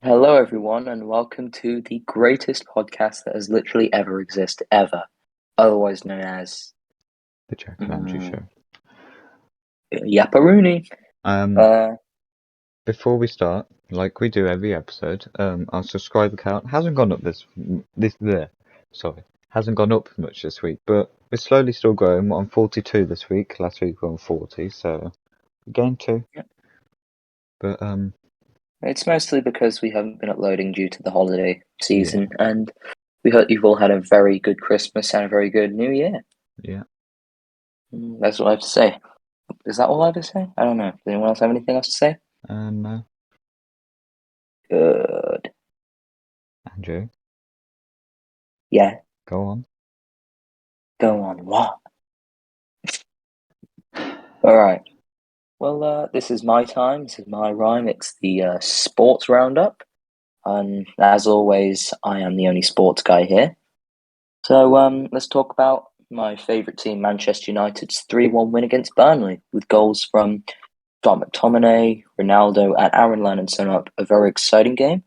Hello, everyone, and welcome to the greatest podcast that has literally ever existed, ever. Otherwise known as The Jack and Andrew Show. Yapparooney. Before we start, like we do every episode, our subscriber count hasn't gone up hasn't gone up much this week, but we're slowly still growing. We're on 42 this week. Last week we were on 40, so we gained 2. Yep. But It's mostly because we haven't been uploading due to the holiday season, and we hope you've all had a very good Christmas and a very good New Year. Yeah. That's what I have to say. Is that all I have to say? I don't know. Does anyone else have anything else to say? No. Good. Andrew, Yeah. go on. Go on. What? All right. Well, this is my time. This is my rhyme. It's the sports roundup. And as always, I am the only sports guy here. So let's talk about my favourite team, Manchester United's 3-1 win against Burnley, with goals from Scott McTominay, Ronaldo, and Aaron Lennon sum up a very exciting game,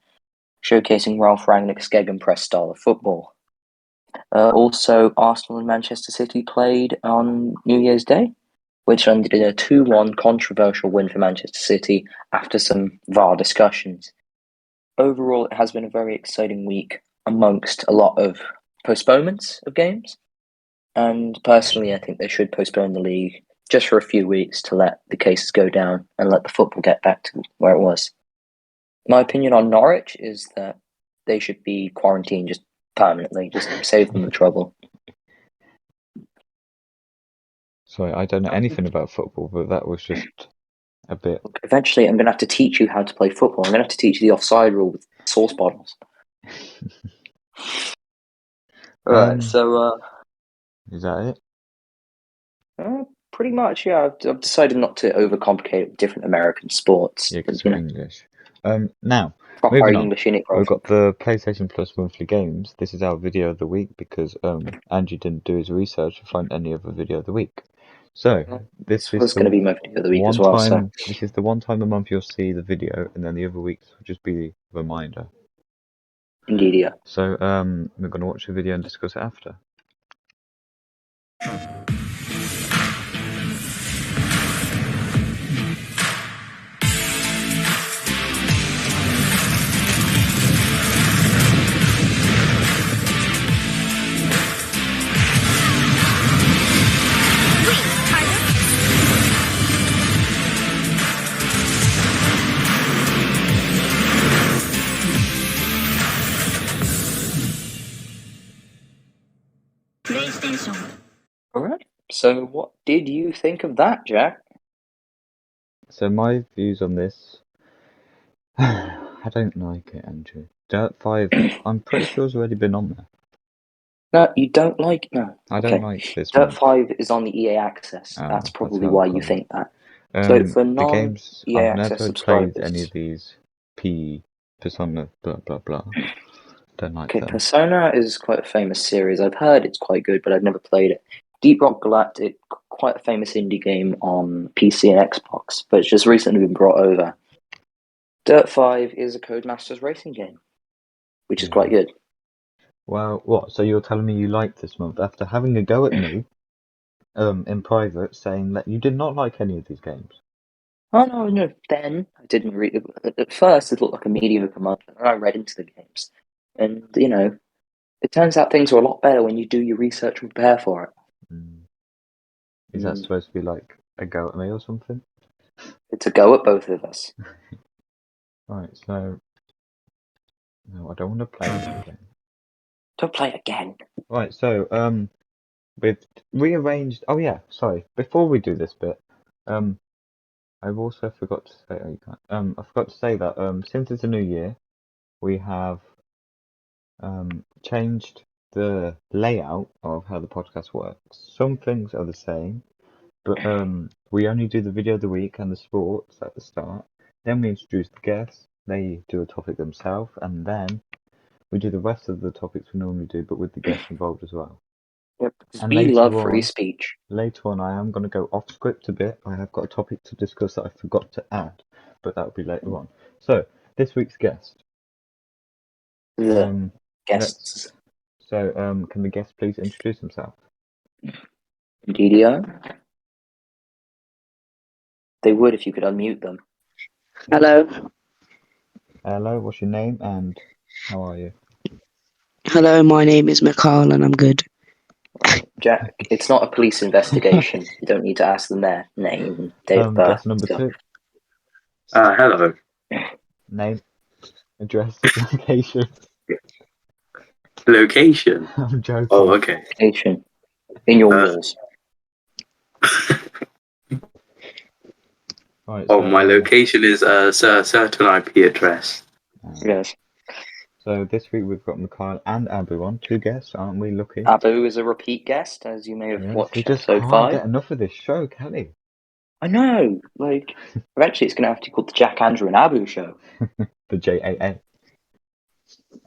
showcasing Ralph Rangnick's gegenpress style of football. Also, Arsenal and Manchester City played on New Year's Day, which ended in a 2-1 controversial win for Manchester City after some VAR discussions. Overall, it has been a very exciting week amongst a lot of postponements of games. And personally, I think they should postpone the league just for a few weeks to let the cases go down and let the football get back to where it was. My opinion on Norwich is that they should be quarantined just permanently, just save them the trouble. Sorry, I don't know anything about football, but that was just a bit. Eventually, I'm going to have to teach you how to play football. I'm going to have to teach you the offside rule with sauce bottles. Alright, so Is that it? pretty much, yeah. I've decided not to overcomplicate it with different American sports. Yeah, because we're English. Now, Proper moving on. English in it, bro. We've got the PlayStation Plus monthly games. This is our video of the week because Andrew didn't do his research to find any other video of the week. So this was is going to be my video of the week as well. So this is the one time a month you'll see the video, and then the other weeks will just be a reminder. indeed, yeah. So we're gonna watch the video and discuss it after. All right. So what did you think of that, Jack? So my views on this, I don't like it, Andrew. Dirt 5, I'm pretty sure it's already been on there. No, you don't like no. I don't like this Dirt month. 5 is on the EA Access. Oh, That's probably how why it you goes. think that. So for The non games, EA I've Access never played any subscribers, of these Persona, blah blah blah. Don't like okay, them. Persona is quite a famous series. I've heard it's quite good, but I've never played it. Deep Rock Galactic, quite a famous indie game on PC and Xbox, but it's just recently been brought over. Dirt 5 is a Codemasters racing game, which is quite good. Well, what? So you're telling me you liked this month after having a go at me, in private, saying that you did not like any of these games? Oh no! Then I didn't read it. At first, it looked like a mediocre month, and I read into the games, and it turns out things are a lot better when you do your research and prepare for it. Is that supposed to be like a go at me or something? It's a go at both of us. Right. So no, I don't want to play this again. Don't play it again. Right. So we've rearranged. Oh yeah. Sorry. Before we do this bit, I've also forgot to say. Oh, you can't. I forgot to say that since it's a new year, we have changed the layout of how the podcast works. Some things are the same, but we only do the video of the week and the sports at the start. Then we introduce the guests. They do a topic themselves, and then we do the rest of the topics we normally do, but with the guests involved as well. Yep, because And we love free speech. later on, I am going to go off script a bit. I have got a topic to discuss that I forgot to add, but that will be later on. So, this week's guest. The guests. Can the guest please introduce himself? DDO. They would if you could unmute them. Hello. Hello, what's your name and how are you? Hello, my name is Mikayeel and I'm good. Jack, it's not a police investigation. You don't need to ask them their name, date of birth. Guest number 2. Hello. Name, address, location. Location? I'm joking. Oh, okay. Location. In your walls. Right, My location is a certain IP address. Yes. So this week we've got Mikayeel and Abu on, 2 guests, aren't we lucky? Abu is a repeat guest, as you may have Yes, watched we just episode can't 5. get enough of this show, can we? I know. Eventually it's going to have to be called the Jack, Andrew, and Abu show. The JAA.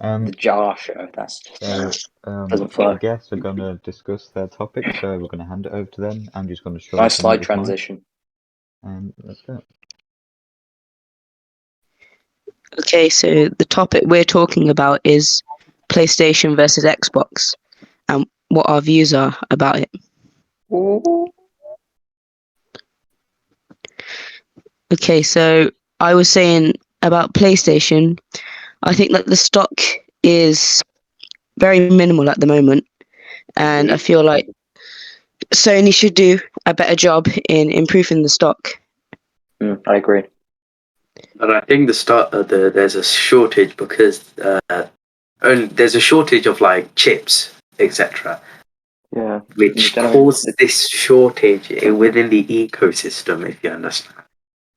The Jar show. That's just doesn't flow. The guests are going to discuss their topic, so we're going to hand it over to them. Andrew's going to show Nice us slide transition. And that's it. Okay, so the topic we're talking about is PlayStation versus Xbox and what our views are about it. Okay, so I was saying about PlayStation, I think that the stock is very minimal at the moment, and I feel like Sony should do a better job in improving the stock. I agree. And I think there's a shortage because there's a shortage of like chips, etc. Yeah. Which causes this shortage within the ecosystem, if you understand.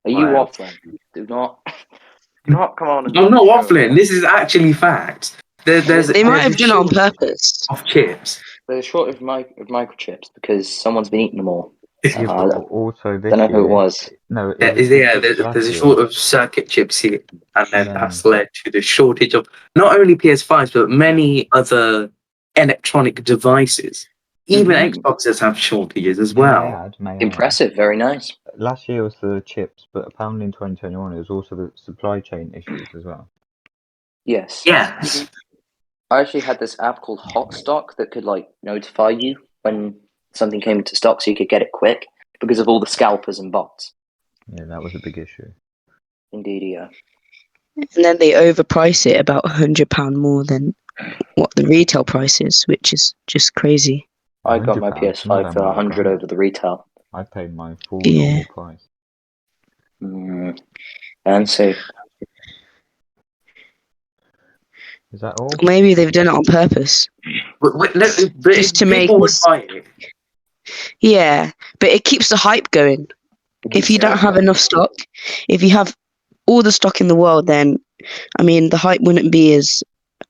Are you waffling? Do not come on. I'm not waffling. This is actually fact. They might have done it on purpose. Of chips. There's a shortage of microchips because someone's been eating them all. Yeah, but also this don't know year, who it was. No, there's a shortage of circuit chips here, and then that's led to the shortage of not only PS5s but many other electronic devices. Even Xboxes have shortages as well. Impressive, very nice. Last year was the chips, but apparently in 2021 it was also the supply chain issues as well. Yes. Yes. I actually had this app called Hotstock that could notify you when something came into stock so you could get it quick because of all the scalpers and bots. Yeah, that was a big issue. Indeed, yeah. And then they overprice it about £100 more than what the retail price is, which is just crazy. I got my PS5 for 100 over the retail. I paid my full normal price. And so... Is that all? Maybe they've done it on purpose. But just to make would buy it. Yeah, but it keeps the hype going. If you don't have enough stock, if you have all the stock in the world, then I mean the hype wouldn't be as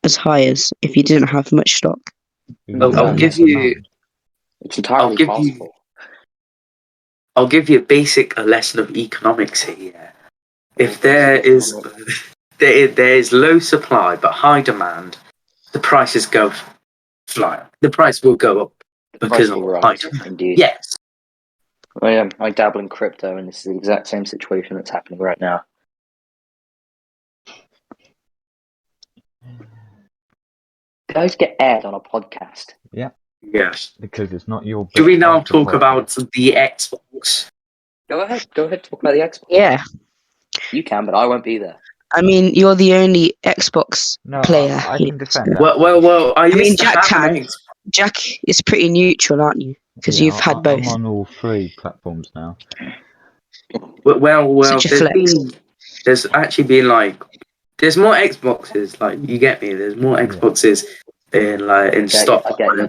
high as if you didn't have much stock. I'll give you. It's entirely possible. I'll give you a lesson of economics here. If there is low supply but high demand, the prices go fly. The price will go up because of high demand. Indeed. Yes. I dabble in crypto, and this is the exact same situation that's happening right now. Guys get aired on a podcast. Yeah. Yes. Because it's not your. Do we now talk about the Xbox? Go ahead. Talk about the Xbox. Yeah. You can, but I won't be there. I mean, you're the only Xbox player. I can defend that. Well. I mean, Jack can. Jack is pretty neutral, aren't you? Because you've had both. I'm on all 3 platforms now. Well. Such a flex. There's actually been there's more Xboxes. You get me. There's more Xboxes in stock. I get you.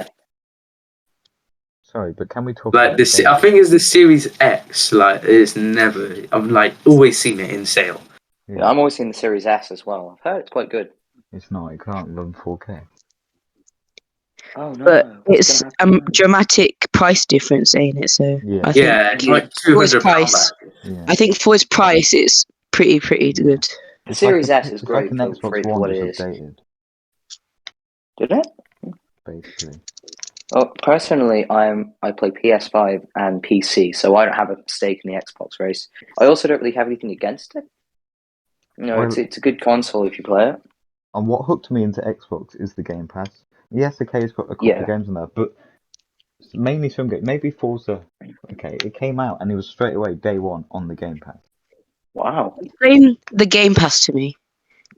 Sorry, but can we talk about this? I think it's the Series X. It's never. I've always seen it in sale. Yeah, I'm always seeing the Series S as well. I've heard it's quite good. It's not. It can't run 4K. Oh no! But it's a dramatic price difference, ain't it? So I think it's like £200. I think for its price, it's pretty good. The Series S is great for Xbox One what it is. Updated. Did it? Basically. Well, personally, I play PS5 and PC, so I don't have a stake in the Xbox race. I also don't really have anything against it. It's a good console if you play it. and what hooked me into Xbox is the Game Pass. Yes, okay, it's got a couple of games on there, but mainly some games. Maybe Forza. Okay, it came out and it was straight away day one on the Game Pass. Wow. Explain the Game Pass to me,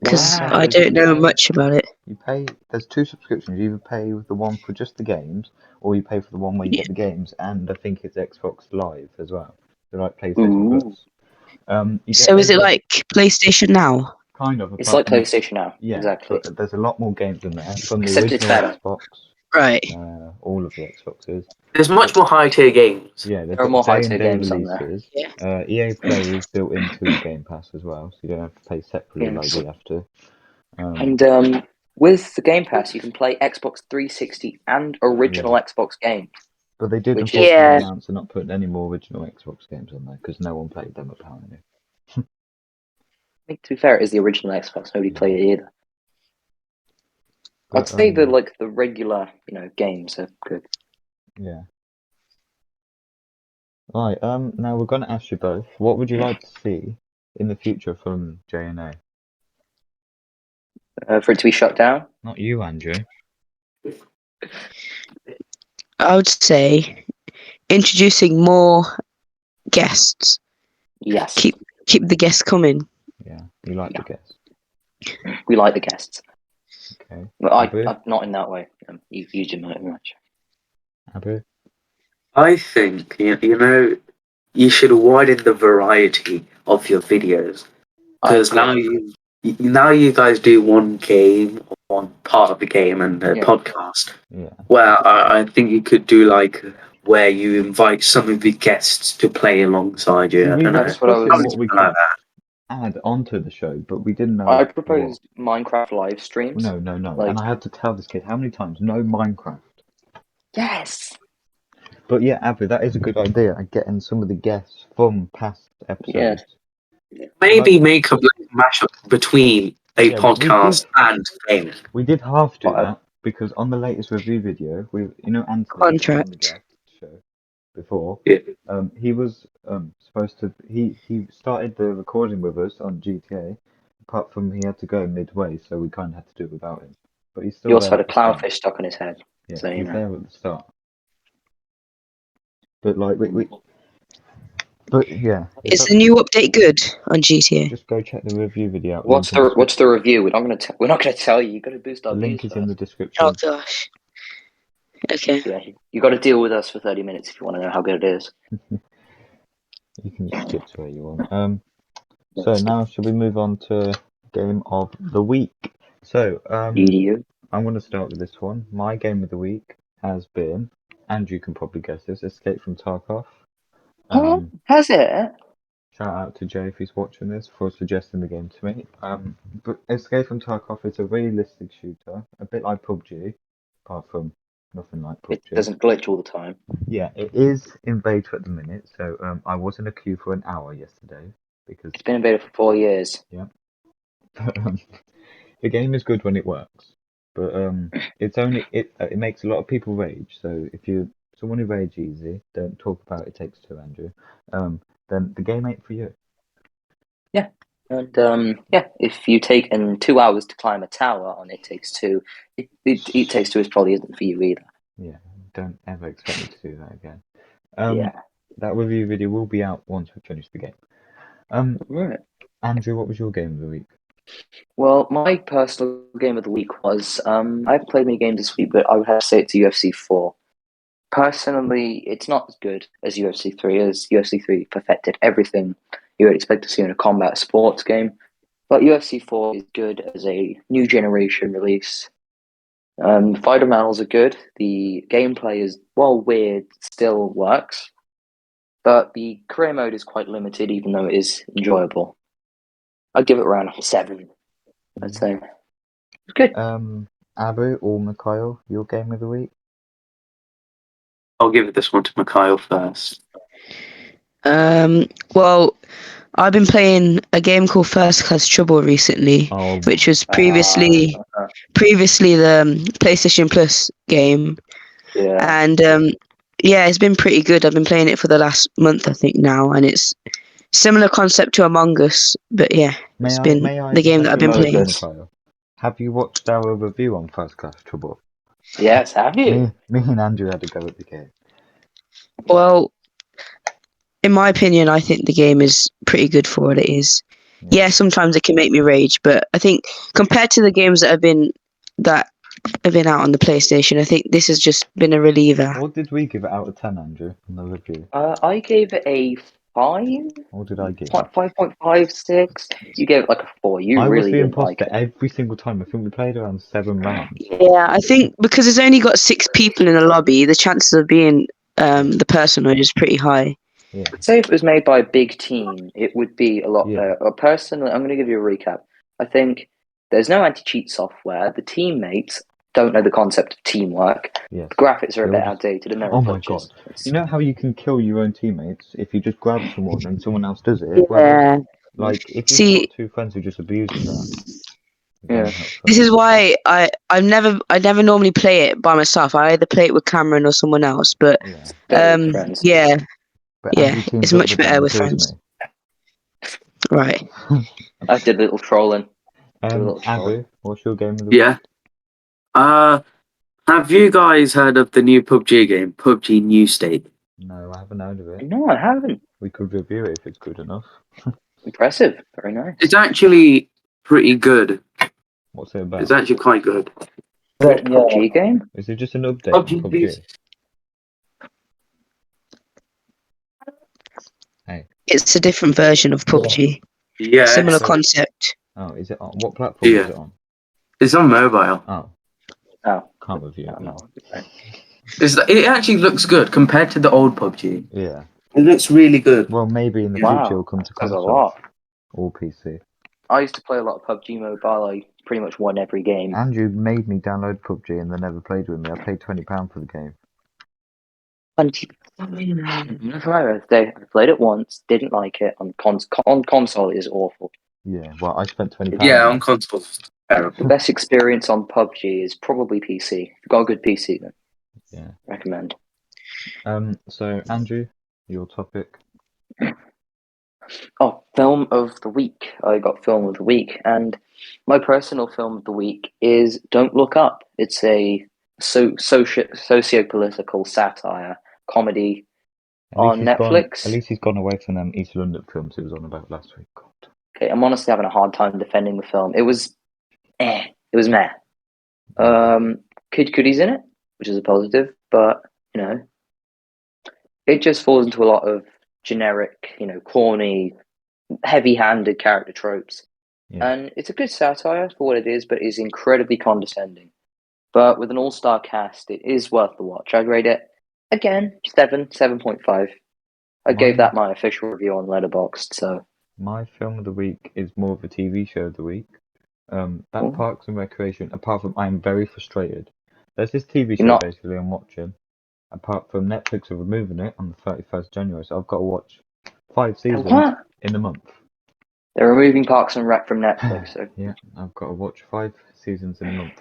because Well, I don't know much about it. You pay. There's two subscriptions. You either pay with the one for just the games, or you pay for the one where you get the games, and I think it's Xbox Live as well. So like PlayStation Ooh. Plus. So is it like PlayStation Now? Kind of. It's apart like from PlayStation Now. Yeah, exactly. but there's a lot more games in there from the Except it's original better. Xbox. Right. All of the Xboxes. There's much more high tier games. Yeah, they've There are got more day and high-tier day games on there. releases. Yeah. EA Play is built into the Game Pass as well, so you don't have to pay separately like we have to. And with the Game Pass, you can play Xbox 360 and original Xbox games. But they did Which unfortunately announce they're not putting any more original Xbox games on there because no one played them apparently. I think, to be fair, it is the original Xbox. Nobody played it either. But, I'd say the regular, games are good. Yeah. Right. Now we're going to ask you both. What would you like to see in the future from J&A? For it to be shut down? Not you, Andrew. I would say introducing more guests. Yes. Keep the guests coming. Yeah, you like the guests. We like the guests. Okay. But I'm not in that way. You've used it very much. Abu? I think you should widen the variety of your videos, because now you guys do one game or one part of the game and a podcast. Yeah. Well, I think you could do like where you invite some of the guests to play alongside you. I don't know. That's what I was. What we could add onto the show, but we didn't know. I proposed Minecraft live streams. No. And I had to tell this kid how many times, no Minecraft. Yes. But yeah, Abu, that is a good idea. Getting some of the guests from past episodes. Maybe make a mashup between a podcast and game. We did half do that because on the latest review video, Anthony Contract. on the guest show before. Yeah. He was supposed to. He started the recording with us on GTA. Apart from he had to go midway, so we kind of had to do it without him. But he's still. He also there had a clownfish stuck in his head. Yeah, so, he's there at the start. But like But yeah. Is the new update good on GTA? Just go check the review video out. What's the review? We're not gonna tell you. You got to boost our The link views is in the first. description. Oh gosh. Okay. Yeah, you got to deal with us for 30 minutes if you want to know how good it is. You can just skip to where you want. So now should we move on to game of the week? So I'm going to start with this one. My game of the week has been, and you can probably guess this, Escape from Tarkov. Has it? Shout out to Jay if he's watching this for suggesting the game to me. But Escape from Tarkov is a realistic shooter, a bit like PUBG, apart from nothing like PUBG. It doesn't glitch all the time. Yeah, it is in beta at the minute. So I was in a queue for an hour yesterday because it's been in beta for 4 years. Yeah. The game is good when it works, but it makes a lot of people rage. So if you're someone who rage easy, don't talk about It Takes Two, Andrew. Then the game ain't for you. Yeah, and if you take 2 hours to climb a tower on It Takes Two, It Takes Two probably isn't for you either. Yeah, don't ever expect me to do that again. That review video will be out once we finish the game. Right. Andrew, what was your game of the week? Well, my personal game of the week was I haven't played many games this week, but I would have to say it's UFC 4. Personally, it's not as good as UFC 3, as UFC 3 perfected everything you would expect to see in a combat sports game. But UFC 4 is good as a new generation release. Fighter models are good. The gameplay is, while weird, still works. But the career mode is quite limited, even though it is enjoyable. I'd give it around 7, I'd say. It's good. Abu or Mikayeel, your game of the week? I'll give this one to Mikayeel first. Well, I've been playing a game called First Class Trouble recently, which was previously the PlayStation Plus game. Yeah. And it's been pretty good. I've been playing it for the last month, I think now, and it's similar concept to Among Us, but yeah, it's been the game that I've been playing. Have you watched our review on First Class Trouble? Yes, have you? Me and Andrew had to go at the game. Well, in my opinion, I think the game is pretty good for what it is. Yeah, sometimes it can make me rage, but I think compared to the games that have been out on the PlayStation, I think this has just been a reliever. What did we give it out of 10, Andrew, on the review? I gave it a 5. What did I give it? 5.56. You gave it like a 4. You I was really the didn't like imposter it. every single time. I think we played around 7 rounds. Yeah, I think because it's only got 6 people in a lobby, the chances of being the personhood is pretty high. Yeah. I'd say if it was made by a big team, it would be a lot Yeah. better. Personally, I'm going to give you a recap. I think there's no anti-cheat software. The teammates don't know the concept of teamwork. Yes. The graphics are a They're bit all just- outdated, and there Oh are my glitches. god. You know how you can kill your own teammates if you just grab someone and someone else does it? Yeah. Well, like, if you've See, got 2 friends who just abusing that, Yeah. then that's this fun. is why I never normally play it by myself. I either play it with Cameron or someone else. But Yeah. Better with friends. yeah, But yeah, Andrew teams it's up much with them better and with kills friends. me. Right. I did a little trolling. little troll. Abu, what's your game of the week? Yeah. Have you guys heard of the new PUBG game, PUBG New State? No, I haven't heard of it. No, I haven't. We could review it if it's good enough. Impressive. Very nice. It's actually pretty good. What's it about? It's actually quite good. Good PUBG game? Is it just an update on PUBG? Hey. It's a different version of PUBG. Yeah. Similar concept. Oh, is it on? What platform is Yeah. it on? It's on mobile. Oh, Oh, can't review I it don't now. know. It actually looks good compared to the old PUBG. Yeah. It looks really good. Well, maybe in the Wow, future it'll come to that's a console lot. or PC. I used to play a lot of PUBG Mobile. I pretty much won every game. Andrew made me download PUBG and then never played with me. I paid £20 for the game. For my birthday, I played it once, didn't like it. On console, it is awful. Yeah, well, I spent £20. Yeah, on on it. console. The Terrible. best experience on PUBG is probably PC. If you've got a good PC, then Yeah. recommend. So Andrew, your topic. Oh, film of the week. I got film of the week, and my personal film of the week is Don't Look Up. It's a socio-political satire comedy on Netflix. At least he's gone away from them East London films he was on about last week. God. Okay, I'm honestly having a hard time defending the film. It was meh. Kid Cudi's in it, which is a positive, but it just falls into a lot of generic, corny, heavy-handed character tropes. Yeah. And it's a good satire for what it is, but it is incredibly condescending. But with an all-star cast, it is worth the watch. I'd rate it, again, 7.5. I gave that my official review on Letterboxd, so... My film of the week is more of a TV show of the week. That Cool. Parks and Recreation, apart from I'm very frustrated. There's this TV show You're not- basically I'm watching. Apart from Netflix are removing it on the 31st January, so I've got to watch 5 seasons What? in a month. They're removing Parks and Rec from Netflix, so... Yeah, I've got to watch 5 seasons in a month.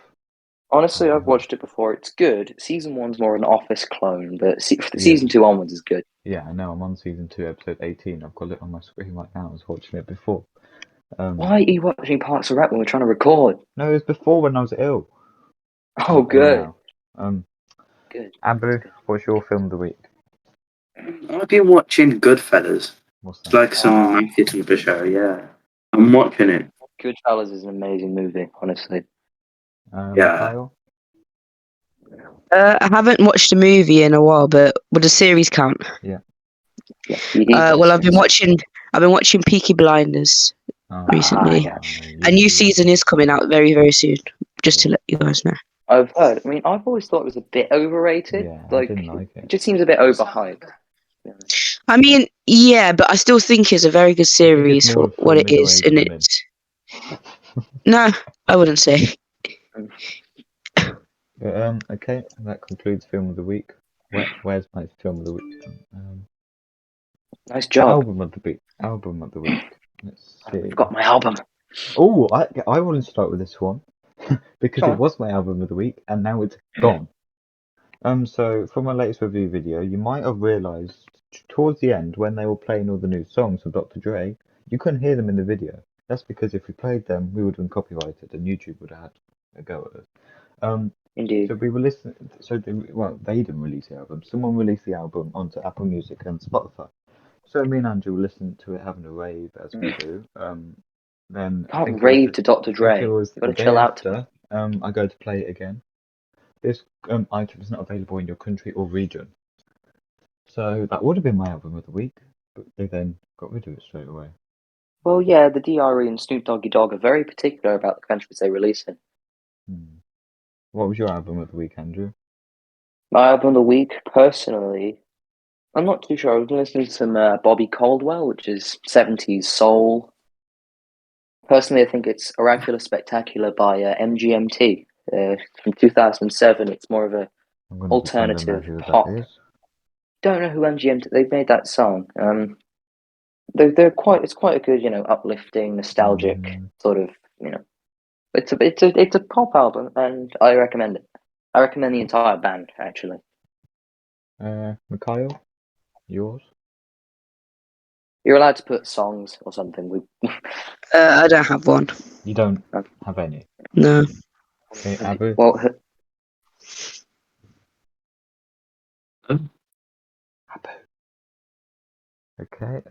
Honestly, I've watched it before. It's good. Season 1's more an Office clone, but Season 2 onwards is good. Yeah, I know. I'm on season 2, episode 18. I've got it on my screen right now. I was watching it before. Why are you watching Parks and Rec when we're trying to record? No, it was before when I was ill. Oh, good. Good. Abu, what's your film of the week? I've been watching Goodfellas. What's that? It's like some mafia type of show, yeah. I'm watching it. Goodfellas is an amazing movie, honestly. Mikayeel? I haven't watched a movie in a while, but would a series count? Yeah. Well, I've been watching Peaky Blinders recently. A new season is coming out very, very soon. Just to let you guys know. I've heard. I mean, I've always thought it was a bit overrated. Yeah, I didn't like it. It just seems a bit overhyped. I mean, yeah, but I still think it's a very good series for what it is, and it's. No, I wouldn't say. Okay, that concludes film of the week. Where's my film of the week? Nice job. Album of the week. Let's see. I've got my album. Oh, I want to start with this one because it was my album of the week, and now it's gone. So from my latest review video, you might have realised towards the end when they were playing all the new songs from Dr. Dre, you couldn't hear them in the video. That's because if we played them, we would have been copyrighted, and YouTube would have had a go at us. Indeed. So we were listening. So they didn't release the album. Someone released the album onto Apple Music and Spotify. So me and Andrew were listening to it, having a rave as we do. Then I think Can't it was rave to Dr. Dre. it was You the gotta day chill out. after. I go to play it again. This item is not available in your country or region. So that would have been my album of the week, but they then got rid of it straight away. Well, yeah, the DRE and Snoop Doggy Dogg are very particular about the countries they release in. What was your album of the week, Andrew? My album of the week, personally, I'm not too sure. I was listening to some Bobby Caldwell, which is 70s soul. Personally, I think it's Oracular Spectacular by MGMT from 2007. It's more of a I'm going to pretend I know alternative who pop. that is. Don't know who MGMT. They've made that song. They're quite. It's quite a good, uplifting, nostalgic sort of. It's a pop album, and I recommend it. I recommend the entire band, actually. Mikayeel, yours? You're allowed to put songs or something. I don't have one. You don't have any. No. Okay, Abu. Well, Abu. Okay.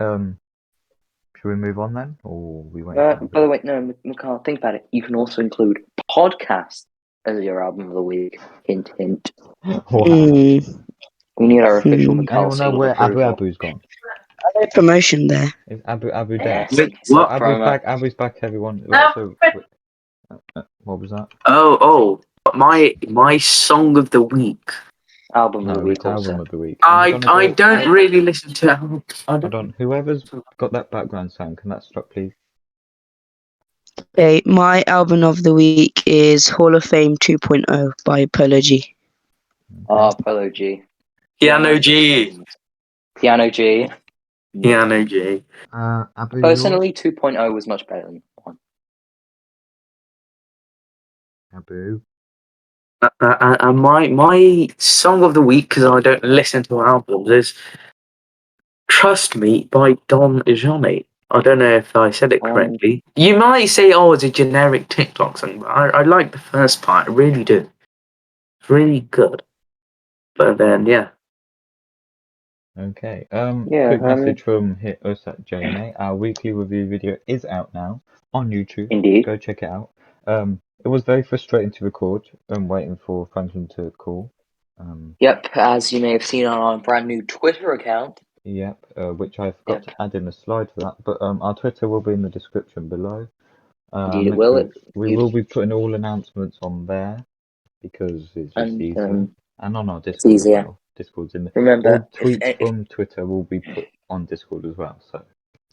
Should we move on then, or we wait for Abu? by the way, no, we can't think about it. You can also include podcast as your album of the week. Hint, hint. Wow. We need our official Mikayeel Anyone know seal of where approval. Abu's gone? Promotion there. Is Abu dead? Yes, What? Abu's back, everyone. So, what was that? My song of the week. Album of the No, week it's also. album of the week. I don't really listen to albums. Hold on. Whoever's got that background sound, can that stop, please? Okay, my album of the week is Hall of Fame 2.0 by Polo G. Polo G. Piano G. Piano G. Piano G. Abu, Personally, 2.0 was much better than 1. Abu. And my song of the week, because I don't listen to albums, is Trust Me by Don Johnny. I don't know if I said it correctly. You might say, it's a generic TikTok song, but I like the first part. I really do. It's really good. But then, yeah. Okay. Yeah, Quick message from us at JNA. Our weekly review video is out now on YouTube. Indeed. Go check it out. It was very frustrating to record. Waiting for Franklin to call. Yep, as you may have seen on our brand new Twitter account. Yep, which I forgot to add in a slide for that. But our Twitter will be in the description below. Indeed, it will. We will be putting all announcements on there because it's just easier. And on our Discord as well. Discord's in there. Remember, all tweets from Twitter will be put on Discord as well. So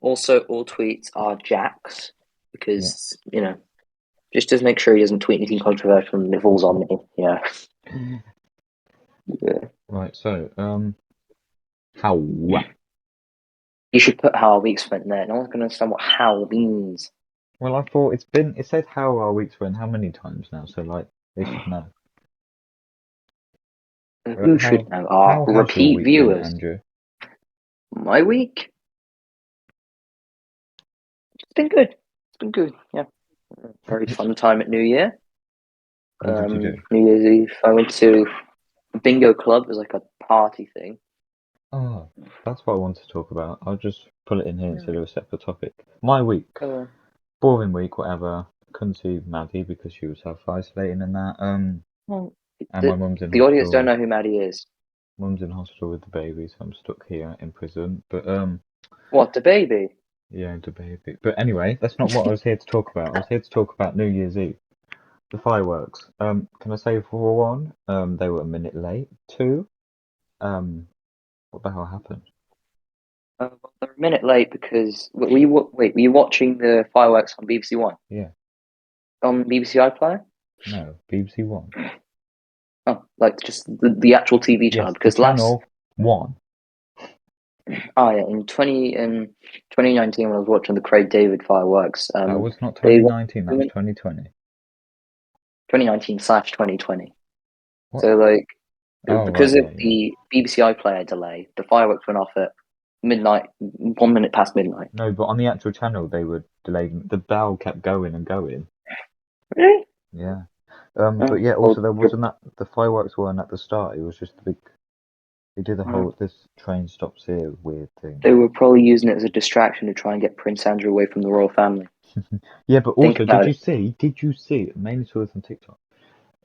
also, all tweets are Jack's because just to make sure he doesn't tweet anything controversial and it falls on me. Yeah. Right. So how? You should put how our weeks went there. No one's gonna understand what how means. Well, I thought it said how our weeks went how many times now, so like they should know. Who should know? Our repeat viewers. Andrew? My week? It's been good. Yeah. Very fun time at New Year. What did you do? New Year's Eve, I went to a bingo club. It was like a party thing. Oh, that's what I wanted to talk about. I'll just put it in here instead of a separate topic. My week. Boring week, whatever. Couldn't see Maddie because she was self-isolating and that. And my mum's in hospital. The audience don't know who Maddie is. Mum's in hospital with the baby, so I'm stuck here in prison. But What, the baby? Yeah, the baby. But anyway, that's not what I was here to talk about. I was here to talk about New Year's Eve. The fireworks. Can I say for one, they were a minute late. Two, what the hell happened? They're a minute late because were you watching the fireworks on BBC One? Yeah. On BBC iPlayer? No, BBC One. Oh, like just the actual TV channel? Yes, because channel 1. Oh yeah, in 2019 when I was watching the Craig David fireworks. That was not 2019. That was 2020. 2019/2020. What? So because right, of the BBC iPlayer delay, the fireworks went off at midnight, 1 minute past midnight. No, but on the actual channel they were delayed. The bell kept going and going. Really? Yeah. But yeah, also there wasn't that the fireworks weren't at the start. It was just the big. They did the whole this train stops here weird thing. They were probably using it as a distraction to try and get Prince Andrew away from the royal family. Yeah, but Think also, about did you see, mainly saw this on TikTok,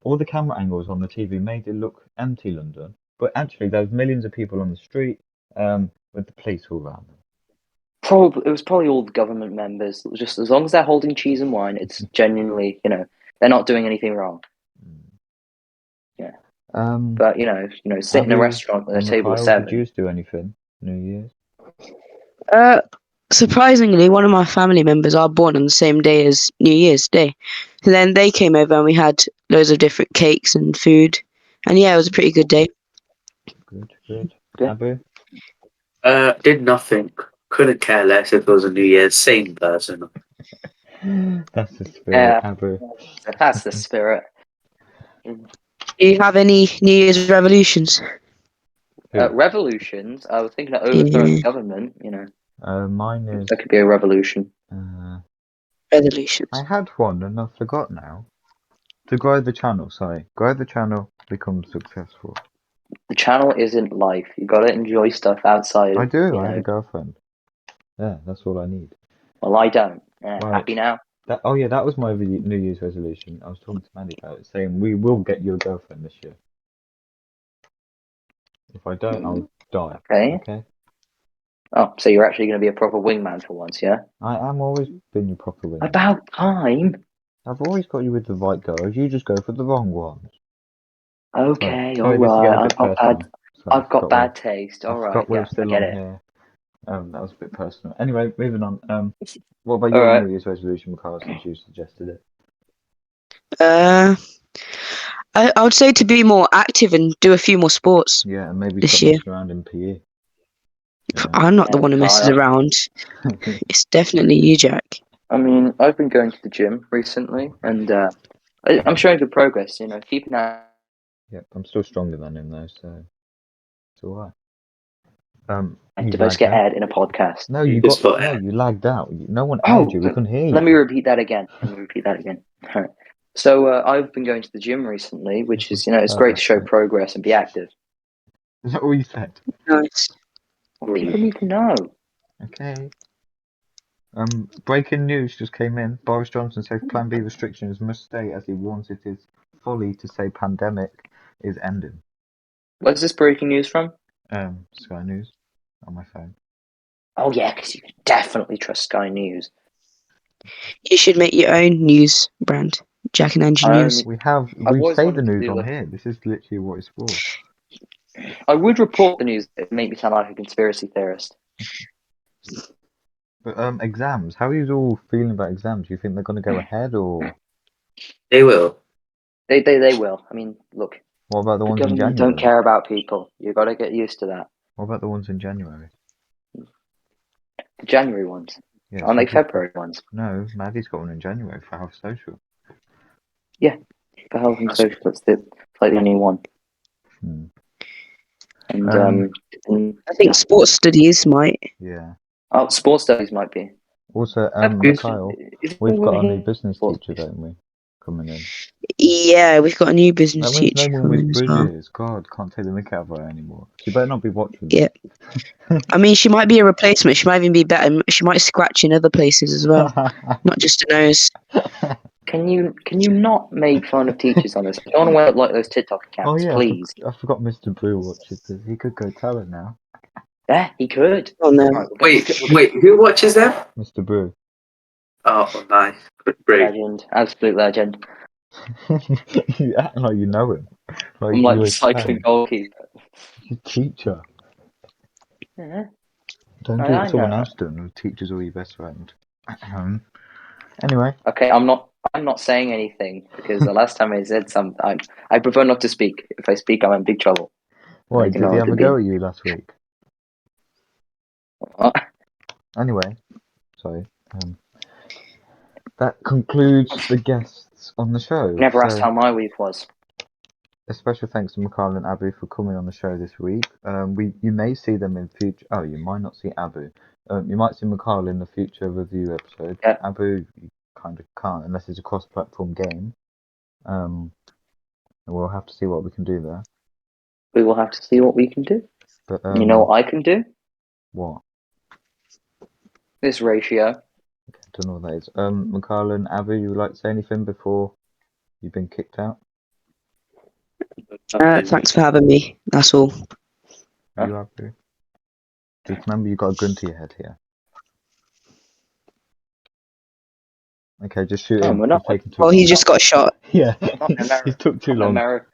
all the camera angles on the TV made it look empty London, but actually there was millions of people on the street, with the police all around them. It was probably all the government members. It was just as long as they're holding cheese and wine, it's genuinely, they're not doing anything wrong. Yeah. But sit in a Abu restaurant with a and table of Mikayeel, did you 7. do anything New Year's? Surprisingly, one of my family members are born on the same day as New Year's Day. So then they came over and we had loads of different cakes and food. And yeah, it was a pretty good day. Good. Yeah. Abu? Did nothing. Couldn't care less if it was a New Year's. Same person. That's the spirit, Yeah. Abu. That's the spirit. Do you have any New Year's revolutions? Revolutions. I was thinking of overthrowing the government. Mine is. That could be a revolution. Resolutions. I had one and I forgot now. To grow the channel, grow the channel, become successful. The channel isn't life. You got to enjoy stuff outside. I do. I have a girlfriend. Yeah, that's all I need. Well, I don't. Right. Happy now. That was my New Year's resolution. I was talking to Mandy about it, saying we will get you a girlfriend this year. If I don't, I'll die. Okay. Oh, so you're actually going to be a proper wingman for once, yeah? I am always been your proper wingman. About time. I've always got you with the right girls. You just go for the wrong ones. Okay, Sorry, alright. I've got bad taste. Alright, we're yeah, still I get on it. here. That was a bit personal. Anyway, moving on. What about your Alright. New Year's resolution, Mikayeel, since you suggested it? I would say to be more active and do a few more sports. Yeah, and maybe this stop year. messing around in PE. I'm not the one who messes around. It's definitely you, Jack. I mean, I've been going to the gym recently, and I'm showing good progress. Keeping that. Yep, I'm still stronger than him though, so it's alright. You supposed to get aired in a podcast. No, you lagged out. No one aired you. We couldn't hear you. Let me repeat that again. Alright. So I've been going to the gym recently, which is it's great to show progress and be active. Is that what you said? Nice. People need to know. Okay. Breaking news just came in. Boris Johnson says Plan B restrictions must stay as he warns it is folly to say pandemic is ending. Where's this breaking news from? Sky News on my phone. Oh yeah, because you can definitely trust Sky News. You should make your own news brand, Jack and Angie News. We say the news on here. This is literally what it's for. I would report the news that make me sound like a conspiracy theorist. But exams. How are you all feeling about exams? Do you think they're going to go ahead or? They will. They will. I mean, look. What about the ones in January? Don't care about people. You got to get used to that. What about the ones in January? The January ones. Yeah, aren't they February ones? No, Maddie's got one in January for Health Social. Yeah, for Health and Social. That's the only one. And I think sports studies might. Yeah. Oh, sports studies might be. Also, Mikayeel, we've got a new business teacher, don't we? Coming in. Yeah, we've got a new business teacher no one coming with as well. bridges. God, can't take the mick out of her anymore. She better not be watching. Yeah. I mean, she might be a replacement. She might even be better. She might scratch in other places as well, not just a nose. Can you not make fun of teachers on this? I don't want to wear like those TikTok accounts, please. I forgot Mr. Brew watches this. He could go tell it now. Yeah, he could. Oh no! Wait, who watches them? Mr. Brew. Oh, nice. Legend, absolute legend. You act like you know him. I'm like the cycling goalkeeper. Teacher. Yeah. Don't do what someone else doing. The teacher's all your best friend. Anyway. Okay, I'm not saying anything because the last time I said something, I prefer not to speak. If I speak, I'm in big trouble. Why, did he have a go at you last week? Anyway, sorry. That concludes the guests on the show. Never asked how my week was. a special thanks to Mikayeel and Abu for coming on the show this week. You may see them in future. Oh, you might not see Abu. You might see Mikayeel in the future review episode. Yeah. Abu, you kind of can't unless it's a cross-platform game. We'll have to see what we can do there. We will have to see what we can do. But You know what I can do? what? This ratio. Okay, I don't know what that is. Mikayeel and Abu, you would like to say anything before you've been kicked out? Thanks for having me. That's all. You, Abu? Just remember, you got a gun to your head here. Okay, just shoot him. we're not. He's taking too Well, long. he just got shot. Yeah, Not in America. he took too long. America.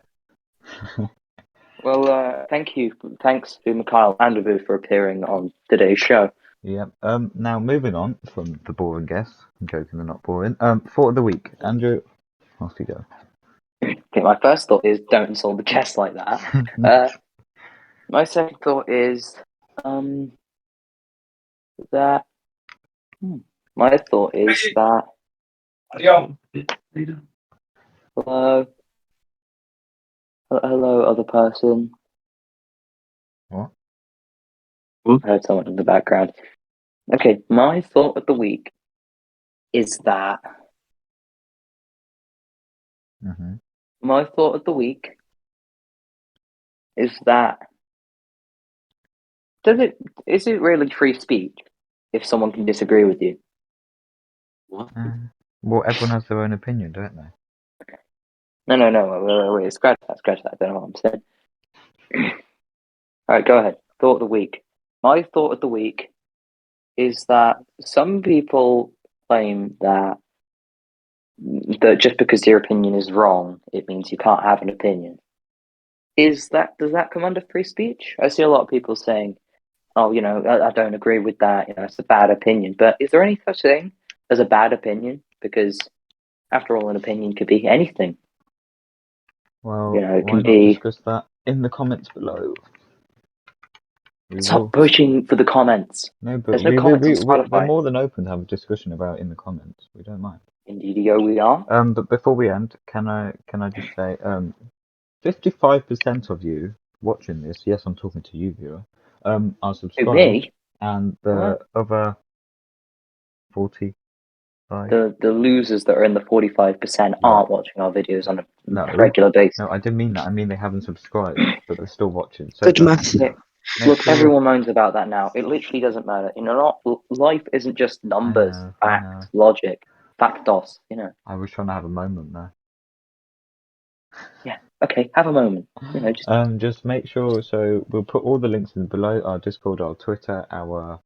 Well, thank you. Thanks to Mikayeel and Abu for appearing on today's show. Yeah. Now moving on from the boring guests. I'm joking, they're not boring. Thought of the week. Andrew, off you go. Okay, my first thought is don't insult the guests like that. My second thought is that. My thought is that. Hello, other person. What? I heard someone in the background. Okay, my thought of the week is that. Mm-hmm. My thought of the week is that. Is it really free speech if someone can disagree with you? What? Well, everyone has their own opinion, don't they? No. Wait, scratch that. I don't know what I'm saying. All right, go ahead. Thought of the week. My thought of the week is that some people claim that just because your opinion is wrong, it means you can't have an opinion. Does that come under free speech? I see a lot of people saying, "Oh, I don't agree with that. It's a bad opinion." But is there any such thing as a bad opinion? Because after all, an opinion could be anything. Well, It why can not be. discuss that in the comments below? Stop pushing for the comments. No, but There's no comments on we're Spotify. more than open to have a discussion about it in the comments. We don't mind. Indeed, we are. But before we end, can I just say, 55% of you watching this, yes, I'm talking to you, viewer, are To subscribed, me, and the other 45. the losers that are in the 45% aren't watching our videos on a regular basis. No, I didn't mean that. I mean they haven't subscribed, but they're still watching. So Good math. Look, everyone moans about that now. It literally doesn't matter. Life isn't just numbers, facts, logic, factos. I was trying to have a moment there. Yeah. Okay, have a moment. Just make sure. So we'll put all the links in below: our Discord, our Twitter, our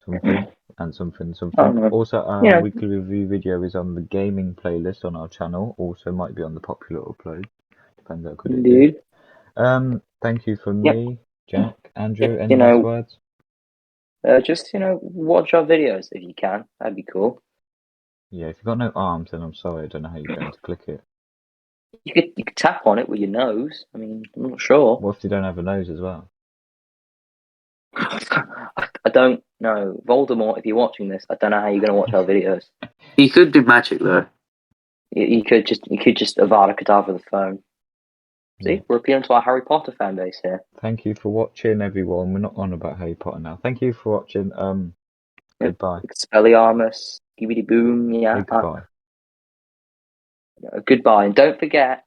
something, and something. No. Also, our Yeah. weekly review video is on the gaming playlist on our channel. Also, might be on the popular upload. Depends how good Indeed. it is. Thank you from me, Jack, Andrew. Any last words? Just watch our videos if you can. That'd be cool. Yeah, if you've got no arms, then I'm sorry. I don't know how you're going to click it. You could tap on it with your nose. I mean, I'm not sure. What if you don't have a nose as well? I don't know. Voldemort, if you're watching this, I don't know how you're going to watch our videos. You could do magic though. You could just Avada Kedavra the phone. See, Yeah. we're appealing to our Harry Potter fan base here. Thank you for watching, everyone. We're not on about Harry Potter now. Thank you for watching. Goodbye. Expelliarmus, skibidi boom, yeah. Goodbye. Goodbye, and don't forget